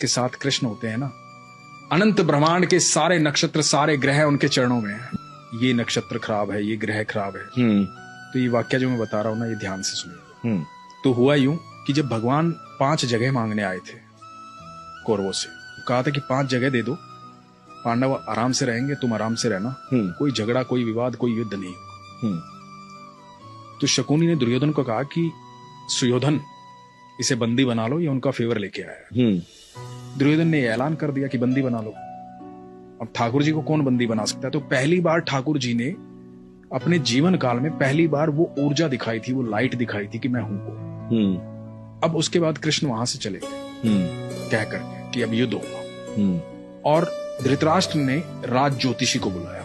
जिसके साथ कृष्ण होते हैं ना, अनंत ब्रह्मांड के सारे नक्षत्र, सारे ग्रह उनके चरणों में हैं। ये नक्षत्र खराब है, ये ग्रह खराब है। तो ये वाक्य जो मैं बता रहा हूं ना, ये ध्यान से सुनिए। तो हुआ यूं कि जब भगवान 5 जगह मांगने आए थे कौरवों से, कहा था कि 5 जगह दे दो, पांडव आराम से रहेंगे, तुम आराम से रहना, कोई झगड़ा, कोई विवाद, कोई युद्ध नहीं। तो शकुनी ने दुर्योधन को कहा कि सुयोधन, इसे बंदी बना लो, ये उनका फेवर लेके आया है। दुर्योधन ने ऐलान कर दिया कि बंदी बना लो। अब ठाकुर जी को कौन बंदी बना सकता है? तो पहली बार ठाकुर जी ने अपने जीवन काल में पहली बार वो ऊर्जा दिखाई थी, वो लाइट दिखाई थी कि मैं हूं को। अब उसके बाद कृष्ण वहां से चले गए कह करके कि अब युद्ध होगा। और धृतराष्ट्र ने राज ज्योतिषी को बुलाया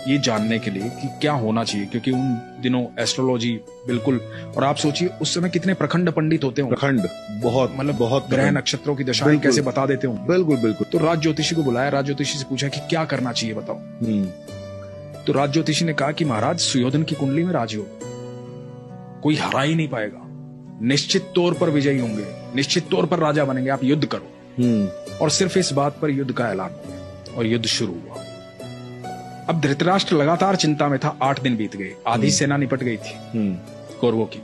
ये जानने के लिए कि क्या होना चाहिए, क्योंकि उन दिनों एस्ट्रोलॉजी बिल्कुल, और आप सोचिए उस समय कितने प्रखंड पंडित होते हों, प्रखंड बहुत, मतलब बहुत ग्रह नक्षत्रों की दशाएं कैसे बता देते हों। बिल्कुल बिल्कुल। तो राज ज्योतिषी को बुलाया, राज ज्योतिषी से पूछा कि क्या करना चाहिए बताओ। तो राज ज्योतिषी ने कहा कि महाराज, सुयोधन की कुंडली में राजयोग, कोई हरा ही नहीं पाएगा, निश्चित तौर पर विजयी होंगे, निश्चित तौर पर राजा बनेंगे, आप युद्ध करो। और सिर्फ इस बात पर युद्ध का ऐलान हुआ और युद्ध शुरू हुआ। अब धृतराष्ट्र लगातार चिंता में था। 8 दिन बीत गए, आधी सेना निपट गई थी कौरवों की।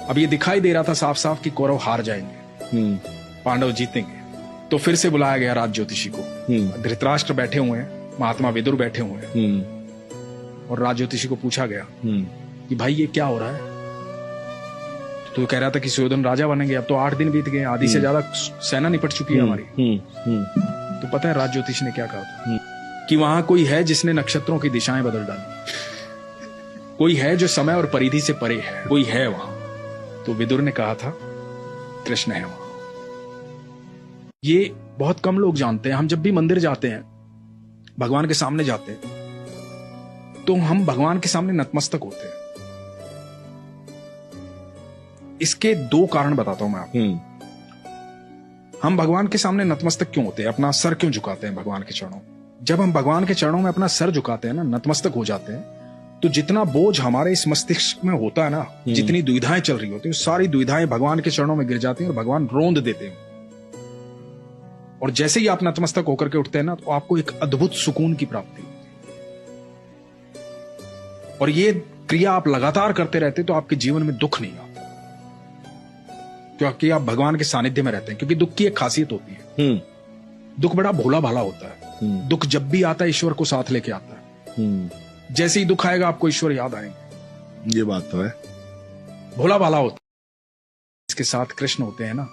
अब ये दिखाई दे रहा था साफ साफ कि कौरव हार जाएंगे, पांडव जीतेंगे। तो फिर से बुलाया गया राज ज्योतिषी को। धृतराष्ट्र बैठे हुए हैं, महात्मा विदुर बैठे हुए हैं, और राज ज्योतिषी को पूछा गया कि भाई ये क्या हो रहा है? तो कह रहा था कि सुयोधन राजा बनेंगे। अब तो 8 दिन बीत गए, आधी से ज्यादा सेना निपट चुकी है हमारी। तो पता है राज ज्योतिषी ने क्या कहा था? कि वहां कोई है जिसने नक्षत्रों की दिशाएं बदल डाली, कोई है जो समय और परिधि से परे है, कोई है वहां। तो विदुर ने कहा था कृष्ण है वहां। ये बहुत कम लोग जानते हैं। हम जब भी मंदिर जाते हैं, भगवान के सामने जाते हैं, तो हम भगवान के सामने नतमस्तक होते हैं। इसके 2 कारण बताता हूं मैं आपको। हम भगवान के सामने नतमस्तक क्यों होते हैं, अपना सर क्यों झुकाते हैं भगवान के चरणों? जब हम भगवान के चरणों में अपना सर झुकाते हैं ना, नतमस्तक हो जाते हैं, तो जितना बोझ हमारे इस मस्तिष्क में होता है ना, जितनी दुविधाएं चल रही होती है, सारी दुविधाएं भगवान के चरणों में गिर जाती हैं और भगवान रोंद देते हैं। और जैसे ही आप नतमस्तक होकर के उठते हैं ना, तो आपको एक अद्भुत सुकून की प्राप्ति होती है। और ये क्रिया आप लगातार करते रहते तो आपके जीवन में दुख नहीं आता, क्योंकि आप भगवान के सानिध्य में रहते हैं। क्योंकि दुख की एक खासियत होती है, दुख बड़ा भोला भाला होता है। दुख जब भी आता है ईश्वर को साथ लेके आता है। जैसे ही दुख आएगा आपको ईश्वर याद आएंगे। ये बात तो है। भोला भाला होता है, इसके साथ कृष्ण होते हैं ना,